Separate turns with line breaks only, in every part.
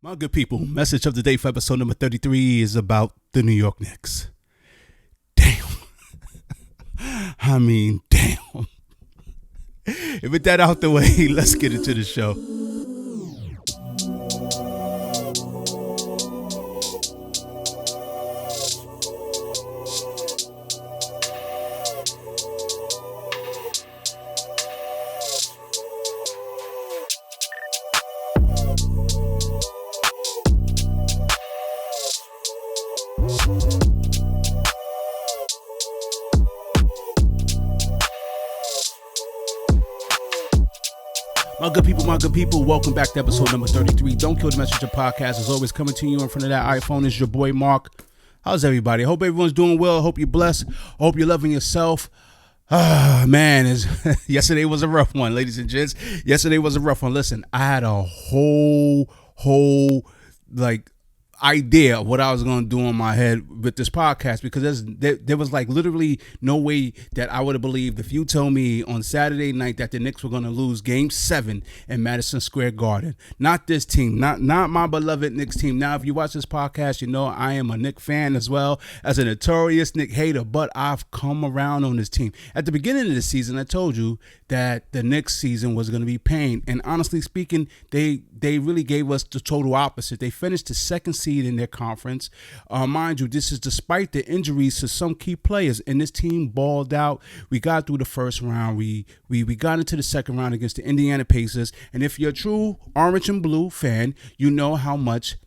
My good people, message of the day for episode number 33 is about the New York Knicks. Damn. I mean, damn. And with that out the way, let's get into the show. My good people, welcome back to episode number 33. Don't Kill the Messenger podcast is always coming to you in front of that iPhone. Is your boy Marc. How's everybody? I hope everyone's doing well. I hope you're blessed. I hope you're loving yourself. Man, yesterday was a rough one, ladies and gents. Yesterday was a rough one. Listen, I had a whole idea of what I was going to do in my head with this podcast, because there was like literally no way that I would have believed if you told me on Saturday night that the Knicks were going to lose Game 7 in Madison Square Garden. Not this team, not my beloved Knicks team. Now, if you watch this podcast, you know I am a Knicks fan as well as a notorious Knicks hater, but I've come around on this team. At the beginning of the season, I told you that the Knicks season was going to be pain, and honestly speaking, they really gave us the total opposite. They finished the second seed in their conference. Mind you, this is despite the injuries to some key players, and this team balled out. We got through the first round. We got into the second round against the Indiana Pacers, and if you're a true orange and blue fan, you know how much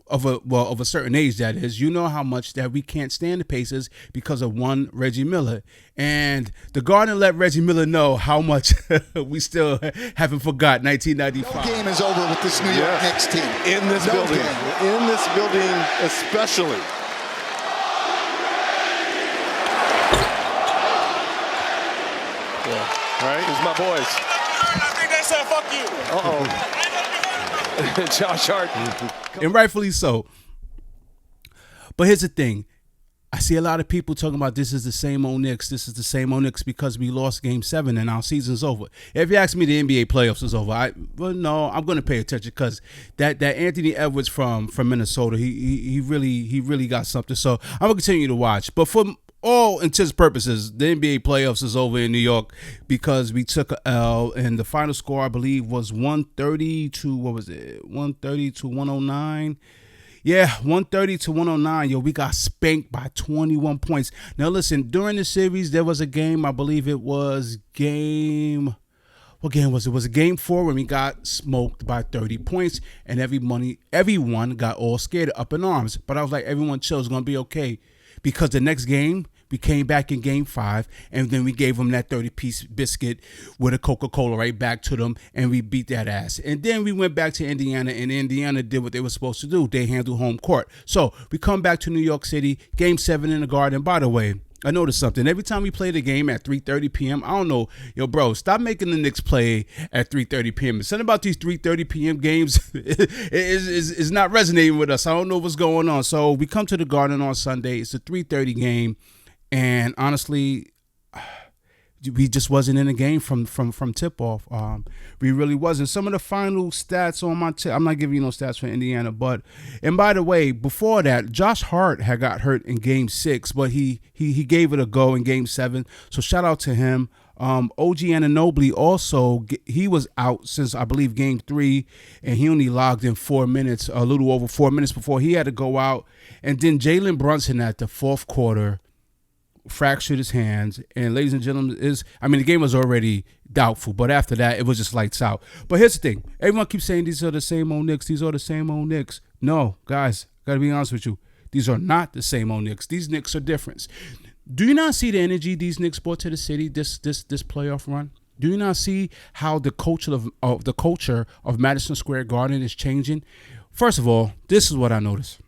of a certain age that is, you know how much that we can't stand the Pacers because of one Reggie Miller. And the Garden let Reggie Miller know how much we still haven't forgot 1995.
No game is over with this New York Knicks team.
In this building especially. Yeah. All right, here's my boys.
I think they said fuck you.
Uh-oh. Josh Hart.
And rightfully so. But here's the thing. I see a lot of people talking about this is the same old Knicks. This is the same old Knicks because we lost Game 7 and our season's over. If you ask me, the NBA playoffs is over. No, I'm going to pay attention because that Anthony Edwards from Minnesota, he really got something. So I'm going to continue to watch. But for all intents and purposes, the NBA playoffs is over in New York because we took a L, and the final score, I believe, was 130 to, 109. Yeah, 130 to 109. Yo, we got spanked by 21 points. Now, listen, during the series, there was a game, I believe it was what game was it? It was a Game 4 when we got smoked by 30 points, and everyone got all scared, up in arms. But I was like, everyone chill, it's going to be okay. Because the next game, we came back in Game 5, and then we gave them that 30-piece biscuit with a Coca-Cola right back to them, and we beat that ass. And then we went back to Indiana, and Indiana did what they were supposed to do. They handled home court. So we come back to New York City, Game 7 in the Garden. By the way, I noticed something. Every time we play the game at 3:30 p.m., I don't know. Yo, bro, stop making the Knicks play at 3:30 p.m. Something about these 3:30 p.m. games is not resonating with us. I don't know what's going on. So we come to the Garden on Sunday. It's a 3:30 game. And honestly, we just wasn't in the game from tip-off. We really wasn't. Some of the final stats on my I'm not giving you no stats for Indiana, and by the way, before that, Josh Hart had got hurt in Game 6, but he gave it a go in Game 7. So shout out to him. OG Anunoby also, he was out since I believe Game 3, and he only logged in 4 minutes, a little over 4 minutes before he had to go out. And then Jalen Brunson at the fourth quarter fractured his hands, and ladies and gentlemen, the game was already doubtful, but after that, it was just lights out. But here's the thing. Everyone keeps saying these are the same old Knicks. These are the same old Knicks. No, guys, gotta be honest with you. These are not the same old Knicks. These Knicks are different. Do you not see the energy these Knicks brought to the city this playoff run? Do you not see how the culture of Madison Square Garden is changing? First of all, this is what I noticed.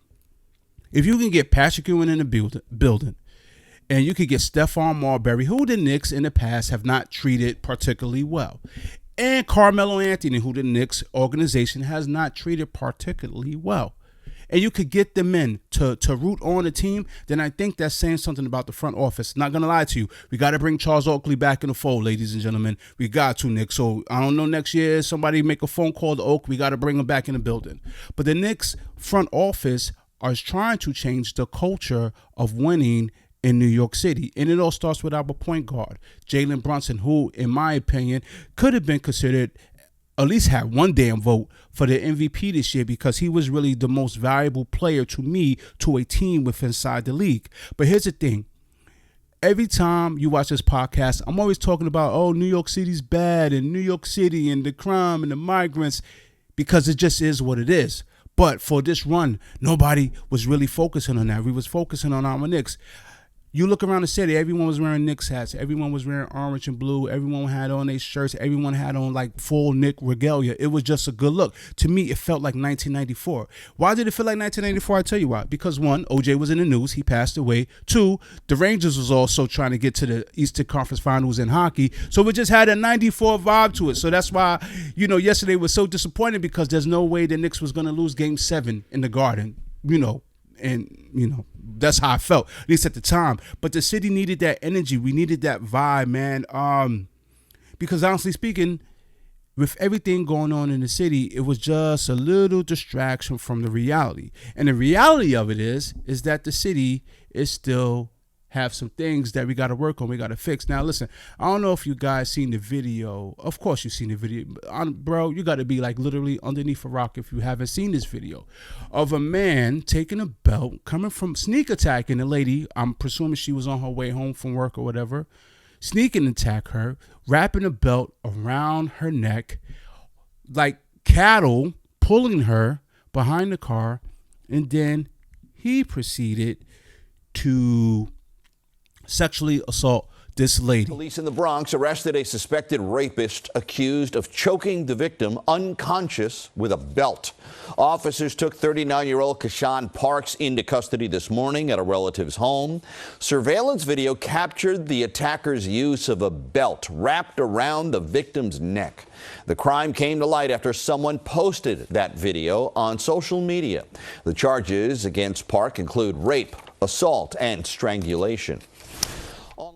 If you can get Patrick Ewing in the building, and you could get Stephon Marbury, who the Knicks in the past have not treated particularly well, and Carmelo Anthony, who the Knicks organization has not treated particularly well. and you could get them in to root on the team, then I think that's saying something about the front office. Not going to lie to you. We got to bring Charles Oakley back in the fold, ladies and gentlemen. We got to, Knicks. So I don't know, next year, somebody make a phone call to Oak. We got to bring him back in the building. But the Knicks front office are trying to change the culture of winning in New York City. And it all starts with our point guard, Jalen Brunson, who, in my opinion, could have been considered at least had one damn vote for the MVP this year, because he was really the most valuable player to me, to a team with inside the league. But here's the thing. Every time you watch this podcast, I'm always talking about, oh, New York City's bad, and New York City and the crime and the migrants, because it just is what it is. But for this run, nobody was really focusing on that. We was focusing on our Knicks. You look around the city, everyone was wearing Knicks hats. Everyone was wearing orange and blue. Everyone had on their shirts. Everyone had on like full Knick regalia. It was just a good look. To me, it felt like 1994. Why did it feel like 1994? I'll tell you why. Because one, OJ was in the news. He passed away. Two, the Rangers was also trying to get to the Eastern Conference Finals in hockey. So it just had a 94 vibe to it. So that's why, yesterday was so disappointing, because there's no way the Knicks was going to lose Game 7 in the Garden, and that's how I felt, at least at the time. But the city needed that energy. We needed that vibe, man. Because honestly speaking, with everything going on in the city, it was just a little distraction from the reality. And the reality of it is that the city is still have some things that we got to work on, we got to fix. Now, listen, I don't know if you guys seen the video. Of course you've seen the video. Bro, you got to be like literally underneath a rock if you haven't seen this video of a man taking a belt, coming from sneak attacking a lady. I'm presuming she was on her way home from work or whatever. Sneaking attack her, wrapping a belt around her neck like cattle, pulling her behind the car, and then he proceeded to sexually assault this lady.
Police in the Bronx arrested a suspected rapist accused of choking the victim unconscious with a belt. Officers took 39-year-old Kashawn Parks into custody this morning at a relative's home. Surveillance video captured the attacker's use of a belt wrapped around the victim's neck. The crime came to light after someone posted that video on social media. The charges against Park include rape, assault, and strangulation.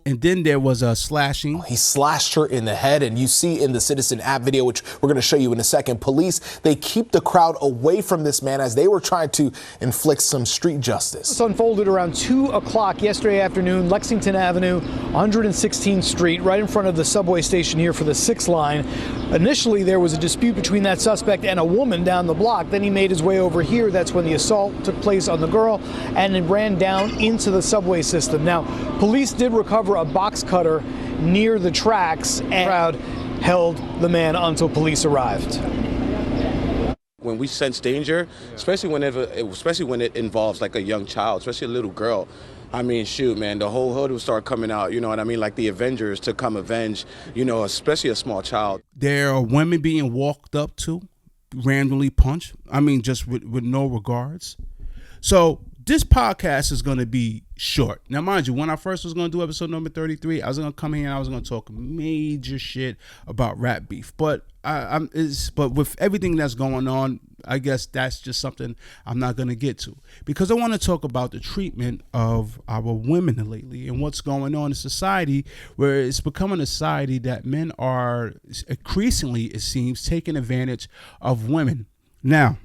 And then there was a slashing.
He slashed her in the head, and you see in the Citizen app video, which we're going to show you in a second, police, they keep the crowd away from this man as they were trying to inflict some street justice.
This unfolded around 2 o'clock yesterday afternoon, Lexington Avenue, 116th Street, right in front of the subway station here for the 6 line. Initially, there was a dispute between that suspect and a woman down the block. Then he made his way over here. That's when the assault took place on the girl, and it ran down into the subway system. Now, police did recover a box cutter near the tracks, and the crowd held the man until police arrived.
When we sense danger, especially when it involves like a young child, especially a little girl, I mean, shoot, man, the whole hood will start coming out, you know what I mean? Like the Avengers to come avenge, especially a small child.
There are women being walked up to, randomly punched. I mean, just with no regards. So this podcast is going to be short. Now, mind you, when I first was going to do episode number 33, I was going to come here and I was going to talk major shit about rap beef. But but with everything that's going on, I guess that's just something I'm not going to get to, because I want to talk about the treatment of our women lately and what's going on in society, where it's becoming a society that men are increasingly, it seems, taking advantage of women. Now,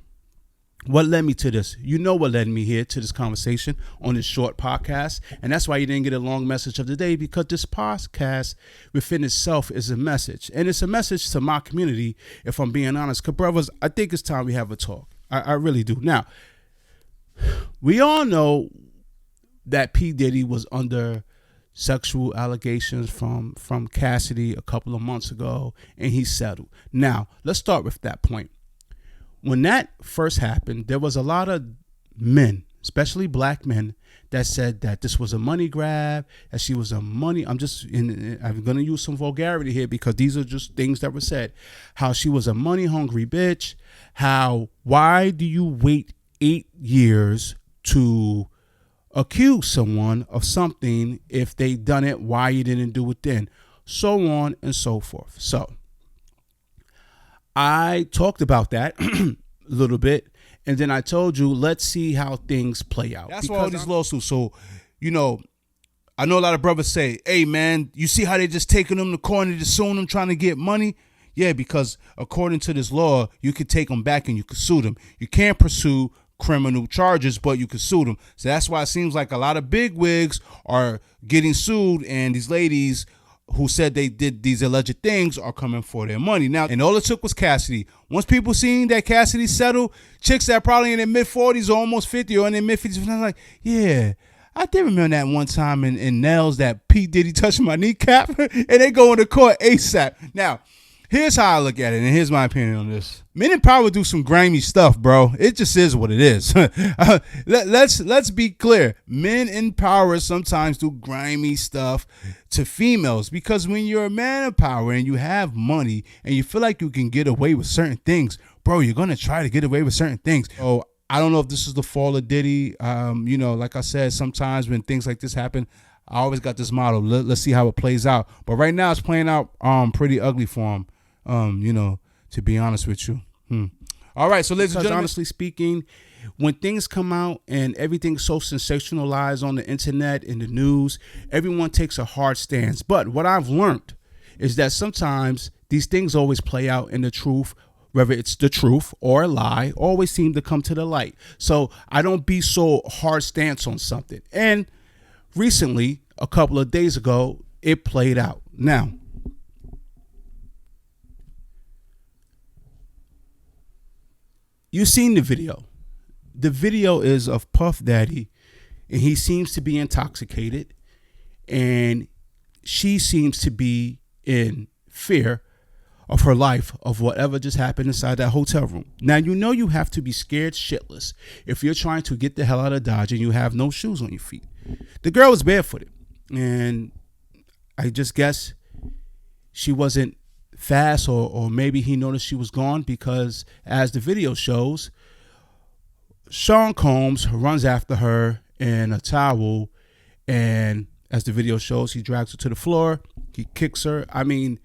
what led me to this? You know what led me here to this conversation on this short podcast. And that's why you didn't get a long message of the day, because this podcast within itself is a message. And it's a message to my community, if I'm being honest. Because, brothers, I think it's time we have a talk. I really do. Now, we all know that P. Diddy was under sexual allegations from Cassie a couple of months ago, and he settled. Now, let's start with that point. When that first happened, there was a lot of men, especially black men, that said that this was a money grab, that she was a money. I'm going to use some vulgarity here because these are just things that were said. How she was a money hungry bitch. Why do you wait 8 years to accuse someone of something if they done it? Why you didn't do it then? So on and so forth. So I talked about that a little bit, And then I told you, let's see how things play out. That's why all these lawsuits. So, you know, I know a lot of brothers say, hey, man, you see how they just taking them to court and just suing them trying to get money? Yeah, because according to this law, you could take them back and you could sue them. You can't pursue criminal charges, but you could sue them. So that's why it seems like a lot of big wigs are getting sued, and these ladies who said they did these alleged things are coming for their money. Now, and all it took was Cassidy. Once people seen that Cassidy settled, chicks that probably in their mid-40s or almost 50 or in their mid-50s, I'm like, yeah, I did remember that one time in Nels that P. Diddy touched my kneecap, and they go into court ASAP. Now, here's how I look at it, and here's my opinion on this. Men in power do some grimy stuff, bro. It just is what it is. Let's be clear. Men in power sometimes do grimy stuff to females, because when you're a man of power and you have money and you feel like you can get away with certain things, bro, you're going to try to get away with certain things. So I don't know if this is the fall of Diddy. You know, like I said, sometimes when things like this happen, I always got this motto, let's see how it plays out. But right now it's playing out pretty ugly for him. You know, to be honest with you. All right, so ladies and gentlemen, honestly speaking, when things come out and everything's so sensationalized on the internet, in the news, everyone takes a hard stance. But what I've learned is that sometimes these things always play out in the truth, whether it's the truth or a lie, always seem to come to the light. So I don't be so hard stance on something. And recently, a couple of days ago, it played out. Now, you've seen the video. The video is of Puff Daddy, and he seems to be intoxicated, and she seems to be in fear of her life, of whatever just happened inside that hotel room. Now, you know you have to be scared shitless if you're trying to get the hell out of Dodge and you have no shoes on your feet. The girl was barefooted, and I just guess she wasn't fast, or maybe he noticed she was gone, because as the video shows, Sean Combs runs after her in a towel, and as the video shows, he drags her to the floor, he kicks her. I mean,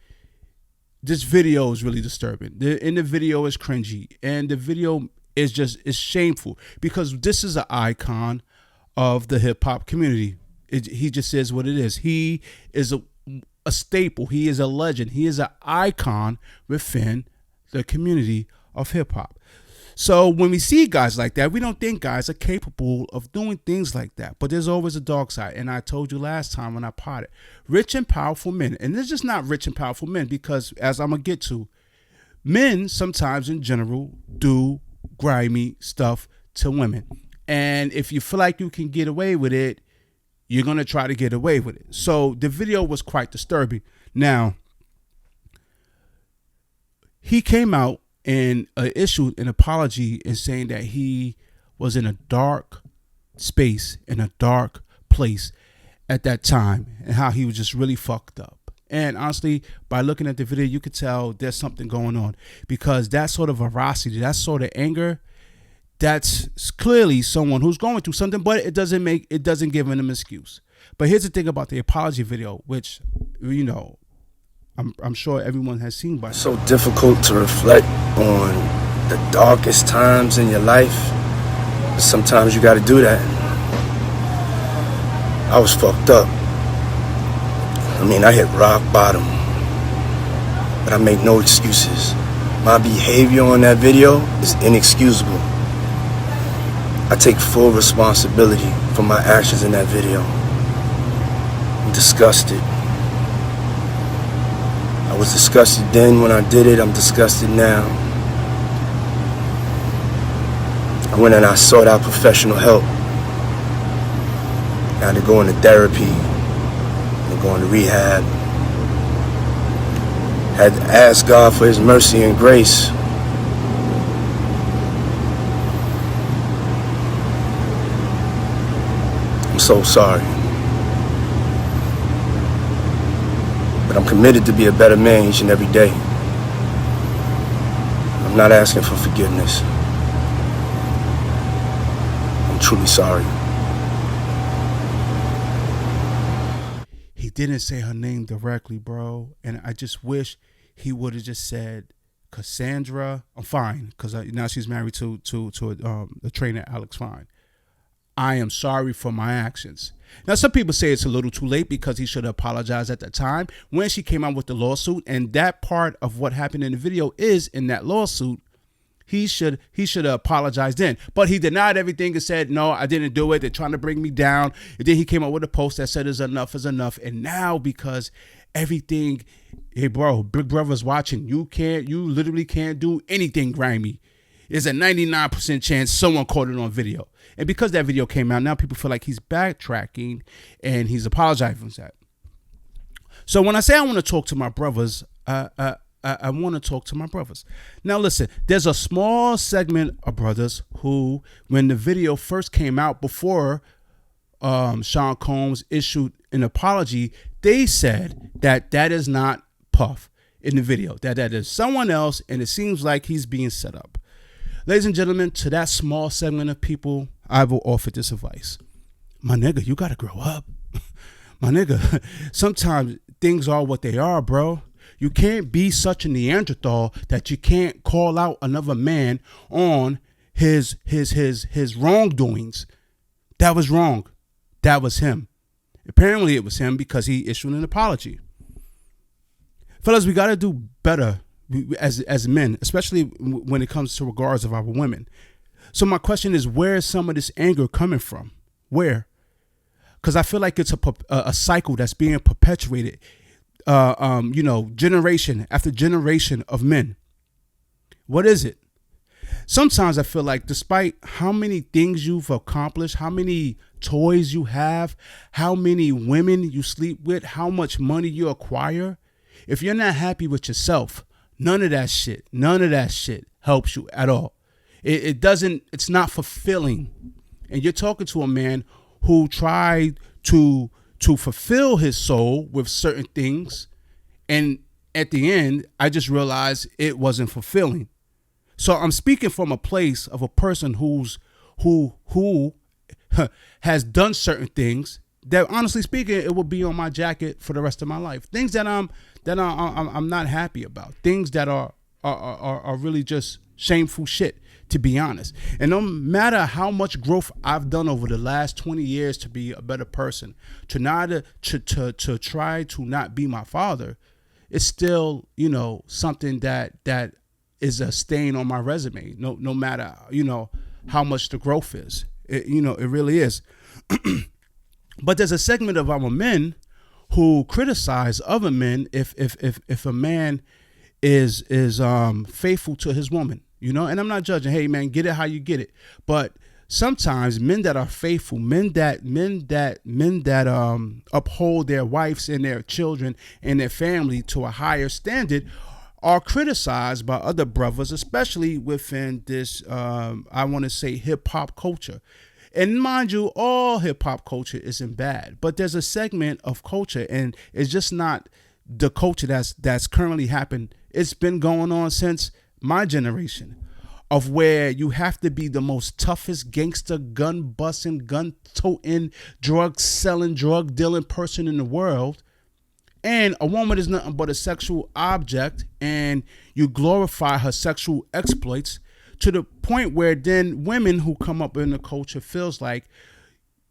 this video is really disturbing. In the video is cringy, and the video is shameful, because this is an icon of the hip-hop community. He just is what it is. He is a staple. He is a legend. He is an icon within the community of hip hop. So when we see guys like that, we don't think guys are capable of doing things like that. But there's always a dark side. And I told you last time when I potted, rich and powerful men, and it's just not rich and powerful men, because as I'm going to get to, men sometimes in general do grimy stuff to women. And if you feel like you can get away with it, you're going to try to get away with it. So the video was quite disturbing. Now, he came out and issued an apology and saying that he was in a dark space, in a dark place at that time, and how he was just really fucked up. And honestly, by looking at the video, you could tell there's something going on, because that sort of ferocity, that sort of anger, that's clearly someone who's going through something, but it doesn't give him an excuse. But here's the thing about the apology video, which, you know, I'm sure everyone has seen by now.
So difficult to reflect on the darkest times in your life. But sometimes you got to do that. I was fucked up. I mean, I hit rock bottom, but I make no excuses. My behavior on that video is inexcusable. I take full responsibility for my actions in that video. I'm disgusted. I was disgusted then when I did it. I'm disgusted now. I went and I sought out professional help. I had to go into therapy and go into rehab. Had to ask God for His mercy and grace. I'm so sorry. But I'm committed to be a better man each and every day. I'm not asking for forgiveness. I'm truly sorry.
He didn't say her name directly, bro. And I just wish he would have just said Cassandra. I'm fine because now she's married to the trainer Alex Fine. I am sorry for my actions. Now, some people say it's a little too late because he should have apologized at the time when she came out with the lawsuit, and that part of what happened in the video is in that lawsuit. He should have apologized then, but he denied everything and said, no, I didn't do it. They're trying to bring me down. And then he came up with a post that said, is enough. And now because everything, hey, bro, Big Brother's watching. You literally can't do anything grimy. There's a 99% chance someone caught it on video. And because that video came out, now people feel like he's backtracking and he's apologizing for that. So when I say I want to talk to my brothers, I want to talk to my brothers. Now, listen, there's a small segment of brothers who, when the video first came out before Sean Combs issued an apology, they said that is not Puff in the video, that is someone else, and it seems like he's being set up. Ladies and gentlemen, to that small segment of people, I will offer this advice. My nigga, you got to grow up. My nigga, sometimes things are what they are, bro. You can't be such a Neanderthal that you can't call out another man on his wrongdoings. That was wrong. That was him. Apparently it was him because he issued an apology. Fellas, we got to do better as men, especially when it comes to regards of our women. So my question is, where is some of this anger coming from? Where? Because I feel like it's a cycle that's being perpetuated. Generation after generation of men. What is it? Sometimes I feel like despite how many things you've accomplished, how many toys you have, how many women you sleep with, how much money you acquire, if you're not happy with yourself, none of that shit helps you at all. It's not fulfilling. And you're talking to a man who tried to fulfill his soul with certain things, and at the end, I just realized it wasn't fulfilling. So I'm speaking from a place of a person who has done certain things that, honestly speaking, it will be on my jacket for the rest of my life. Things that I'm not happy about. Things that are really just shameful shit, to be honest. And no matter how much growth I've done over the last 20 years to be a better person, to try to not be my father, it's still, something that is a stain on my resume. No matter, how much the growth is. It really is. But there's a segment of our men who criticize other men if a man is faithful to his woman. And I'm not judging. Hey, man, get it how you get it. But sometimes men that are faithful, men that uphold their wives and their children and their family to a higher standard are criticized by other brothers, especially within this, I want to say, hip hop culture. And mind you, all hip hop culture isn't bad, but there's a segment of culture, and it's just not the culture that's currently happened. It's been going on since my generation, of where you have to be the most toughest gangster, gun busting, gun toting, drug selling, drug dealing person in the world. And a woman is nothing but a sexual object, and you glorify her sexual exploits to the point where then women who come up in the culture feels like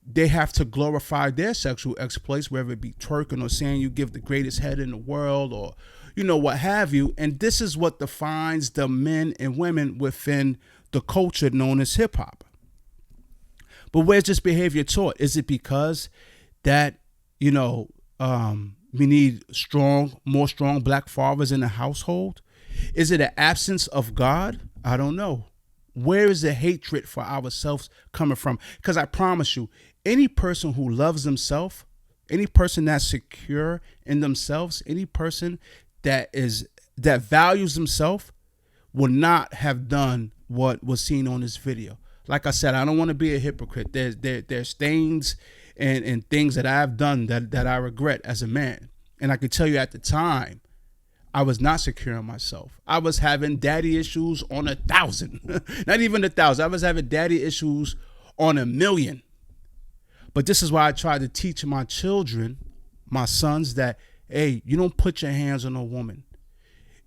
they have to glorify their sexual exploits, whether it be twerking or saying you give the greatest head in the world or, what have you. And this is what defines the men and women within the culture known as hip hop. But where's this behavior taught? Is it because that, we need more strong black fathers in the household? Is it an absence of God? I don't know. Where is the hatred for ourselves coming from? Because I promise you, any person who loves themselves, any person that's secure in themselves, any person that values themselves will not have done what was seen on this video. Like I said, I don't want to be a hypocrite. There's stains and things that I've done that I regret as a man. And I can tell you at the time, I was not secure in myself. I was having daddy issues on 1,000. Not even 1,000. I was having daddy issues on 1,000,000. But this is why I try to teach my children, my sons, that, hey, you don't put your hands on a woman.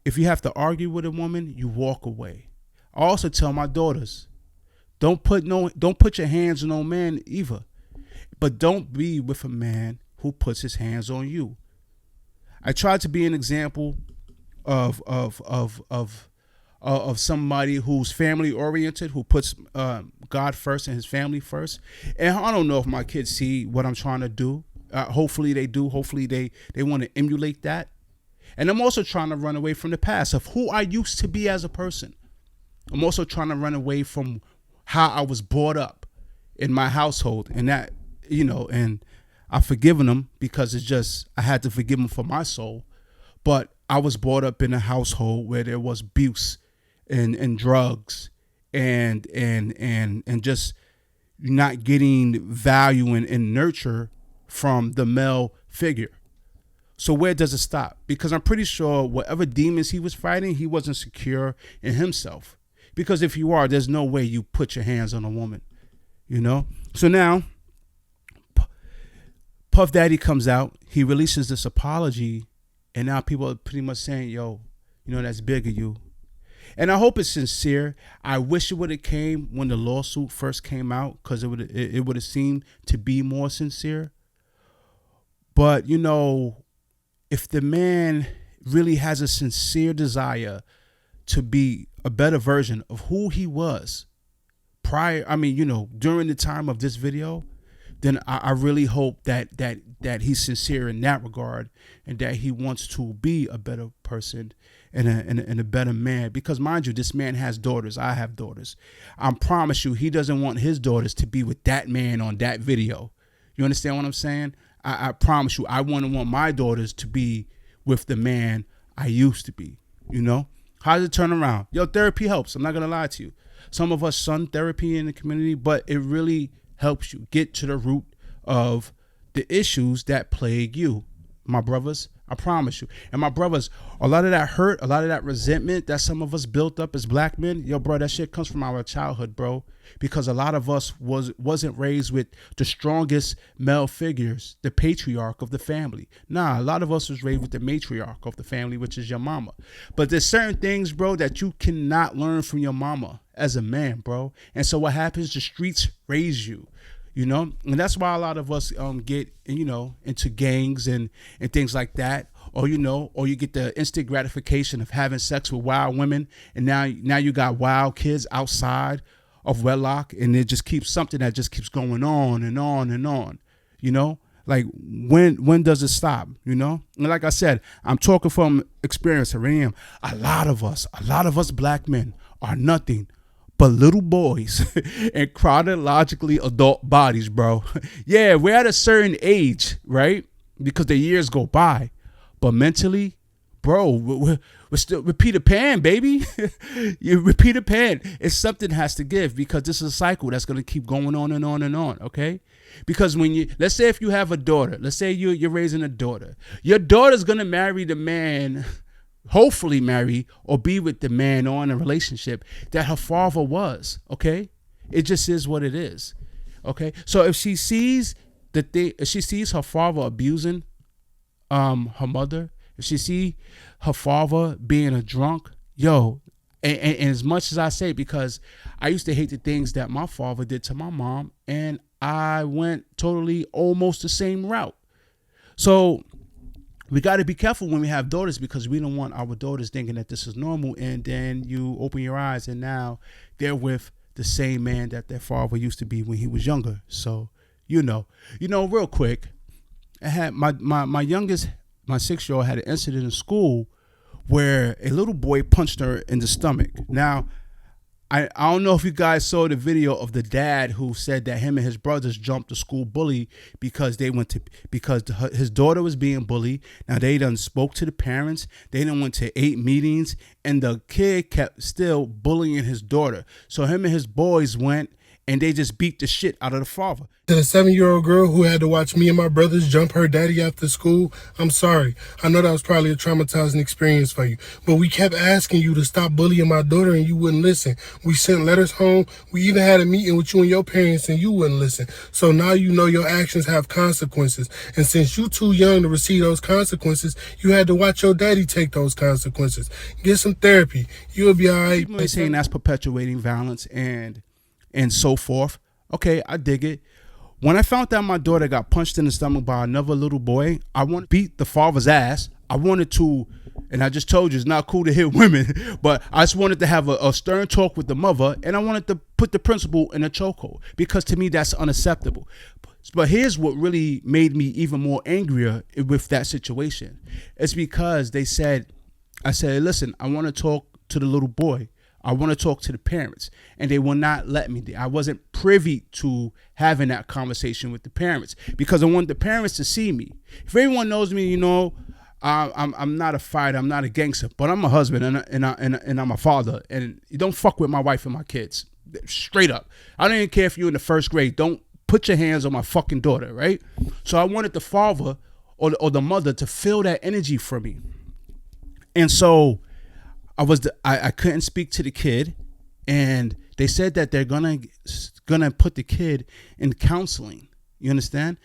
if you have to argue with a woman, you walk away. I also tell my daughters, don't put your hands on no man either. But don't be with a man who puts his hands on you. I try to be an example of somebody who's family oriented, who puts God first and his family first. And I don't know if my kids see what I'm trying to do. Hopefully they do. Hopefully they want to emulate that. And I'm also trying to run away from the past of who I used to be as a person. I'm also trying to run away from how I was brought up in my household, and that, and I've forgiven them because it's just, I had to forgive them for my soul. But I was brought up in a household where there was abuse and drugs and just not getting value and nurture from the male figure. So where does it stop? Because I'm pretty sure whatever demons he was fighting, he wasn't secure in himself. Because if you are, there's no way you put your hands on a woman, So now, Puff Daddy comes out, he releases this apology, and now people are pretty much saying, yo, that's big of you. And I hope it's sincere. I wish it would have came when the lawsuit first came out, because it would have seemed to be more sincere. But, if the man really has a sincere desire to be a better version of who he was during the time of this video, then I really hope that he's sincere in that regard, and that he wants to be a better person and a better man. Because mind you, this man has daughters. I have daughters. I promise you, he doesn't want his daughters to be with that man on that video. You understand what I'm saying? I promise you, I want my daughters to be with the man I used to be. How does it turn around? Yo, therapy helps. I'm not going to lie to you. Some of us shun therapy in the community, but it really helps you get to the root of the issues that plague you, my brothers. I promise you. And my brothers, a lot of that hurt, a lot of that resentment that some of us built up as black men, yo, bro, that shit comes from our childhood, bro. Because a lot of us wasn't raised with the strongest male figures, the patriarch of the family. Nah, a lot of us was raised with the matriarch of the family, which is your mama. But there's certain things, bro, that you cannot learn from your mama as a man, bro. And so what happens? The streets raise you. And that's why a lot of us get into gangs and things like that, or you get the instant gratification of having sex with wild women, and now you got wild kids outside of wedlock, and it just keeps something that just keeps going on and on and on. Like when does it stop? And like I said, I'm talking from experience. A lot of us black men are nothing but little boys in chronologically adult bodies, bro. Yeah, we're at a certain age, right? Because the years go by. But mentally, bro, we're still Peter Pan, baby. You Peter Pan. It's something has to give, because this is a cycle that's going to keep going on and on and on, okay? Because let's say if you have a daughter, let's say you're raising a daughter. Your daughter's going to marry the man, hopefully marry or be with the man or in a relationship that her father was, okay? It just is what it is, okay? So if she sees her father abusing her mother, if she see her father being a drunk, yo, and as much as I say, because I used to hate the things that my father did to my mom, and I went totally almost the same route. So we got to be careful when we have daughters, because we don't want our daughters thinking that this is normal, and then you open your eyes and now they're with the same man that their father used to be when he was younger. So, real quick, I had my youngest, my 6-year-old, had an incident in school where a little boy punched her in the stomach. Now, I don't know if you guys saw the video of the dad who said that him and his brothers jumped the school bully because his daughter was being bullied. Now they done spoke to the parents. They done went to 8 meetings, and the kid kept still bullying his daughter. So him and his boys went and they just beat the shit out of the father.
To the 7-year-old girl who had to watch me and my brothers jump her daddy after school, I'm sorry. I know that was probably a traumatizing experience for you, but we kept asking you to stop bullying my daughter and you wouldn't listen. We sent letters home. We even had a meeting with you and your parents and you wouldn't listen. So now you know your actions have consequences. And since you too young to receive those consequences, you had to watch your daddy take those consequences. Get some therapy. You'll be all right.
People are saying that's perpetuating violence and so forth. Okay, I dig it. When I found out my daughter got punched in the stomach by another little boy, I wanted to beat the father's ass. I wanted to, and I just told you it's not cool to hit women, but I just wanted to have a stern talk with the mother, and I wanted to put the principal in a chokehold because to me that's unacceptable. But here's what really made me even more angrier with that situation. It's because I said, listen, I want to talk to the little boy. I want to talk to the parents, and they will not let me. I wasn't privy to having that conversation with the parents because I want the parents to see me. If everyone knows me, you know, I'm not a fighter, I'm not a gangster, but I'm a husband and I'm a father, and you don't fuck with my wife and my kids. Straight up. I don't even care if you're in the first grade. Don't put your hands on my fucking daughter, right? So I wanted the father or the mother to feel that energy from me, and so I couldn't speak to the kid, and they said that they're gonna put the kid in counseling. You understand?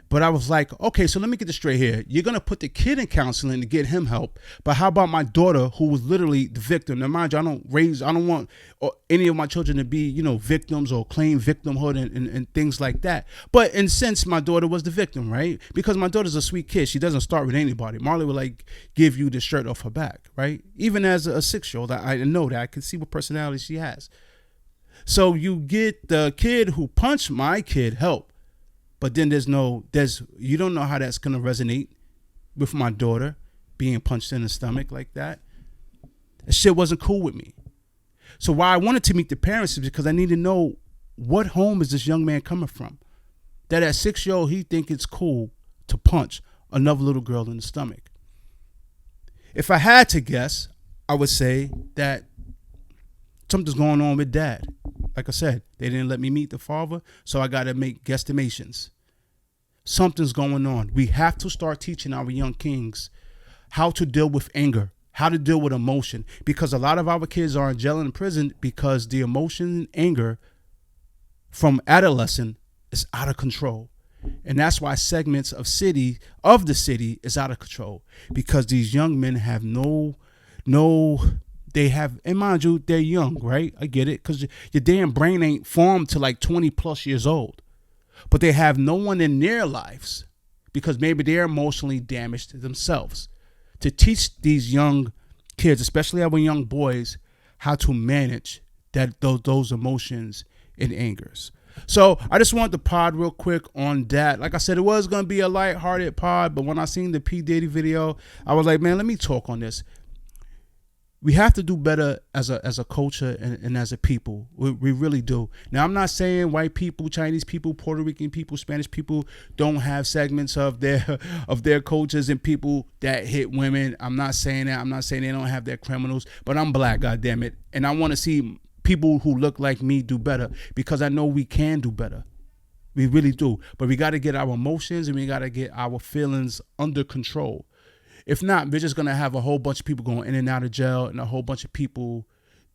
But I was like, okay, so let me get this straight here. You're gonna put the kid in counseling to get him help, but how about my daughter who was literally the victim? Now mind you, I don't want any of my children to be, you know, victims or claim victimhood and things like that. But in a sense, my daughter was the victim, right? Because my daughter's a sweet kid. She doesn't start with anybody. Marley would like give you the shirt off her back, right? Even as a 6-year-old, I know that. I can see what personality she has. So you get the kid who punched my kid help. But then you don't know how that's going to resonate with my daughter being punched in the stomach like that. That shit wasn't cool with me. So why I wanted to meet the parents is because I need to know what home is this young man coming from. That at 6-year-old, he think it's cool to punch another little girl in the stomach. If I had to guess, I would say that something's going on with dad. Like I said, they didn't let me meet the father, so I got to make guesstimations. Something's going on. We have to start teaching our young kings how to deal with anger, how to deal with emotion, because a lot of our kids are in jail and in prison because the emotion and anger from adolescent is out of control. And that's why segments of the city is out of control, because these young men have they have, and mind you, they're young, right? I get it, because your damn brain ain't formed to like 20 plus years old. But they have no one in their lives, because maybe they're emotionally damaged themselves, to teach these young kids, especially our young boys, how to manage those emotions and angers. So I just want the pod real quick on that. Like I said, it was going to be a lighthearted pod, but when I seen the P. Diddy video, I was like, man, let me talk on this. We have to do better as a culture and as a people. We really do. Now, I'm not saying white people, Chinese people, Puerto Rican people, Spanish people don't have segments of their cultures and people that hit women. I'm not saying that. I'm not saying they don't have their criminals, but I'm black, goddammit. And I want to see people who look like me do better, because I know we can do better. We really do. But we got to get our emotions and we got to get our feelings under control. If not, we're just going to have a whole bunch of people going in and out of jail, and a whole bunch of people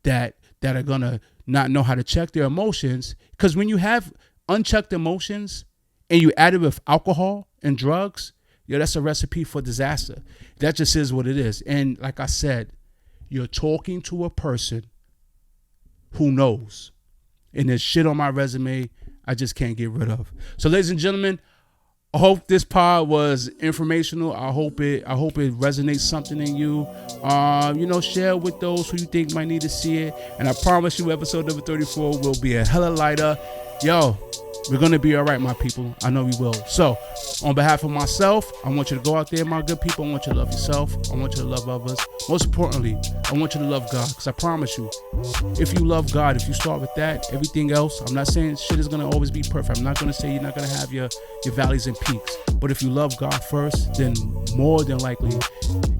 that are going to not know how to check their emotions. Because when you have unchecked emotions and you add it with alcohol and drugs, that's a recipe for disaster. That just is what it is. And like I said, you're talking to a person who knows. And there's shit on my resume I just can't get rid of. So ladies and gentlemen, I hope this pod was informational. I hope it resonates something in you. Share with those who you think might need to see it. And I promise you, episode number 34 will be a hella lighter. Yo, we're going to be all right, my people. I know we will. So, on behalf of myself, I want you to go out there, my good people. I want you to love yourself. I want you to love others. Most importantly, I want you to love God. Because I promise you, if you love God, if you start with that, everything else, I'm not saying shit is going to always be perfect. I'm not going to say you're not going to have your valleys and peaks. But if you love God first, then more than likely,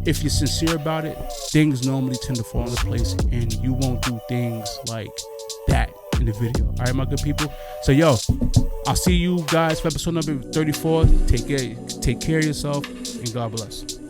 if you're sincere about it, things normally tend to fall into place, and you won't do things like that. in the video. All right, my good people. So, yo, I'll see you guys for episode number 34. Take care of yourself, and God bless.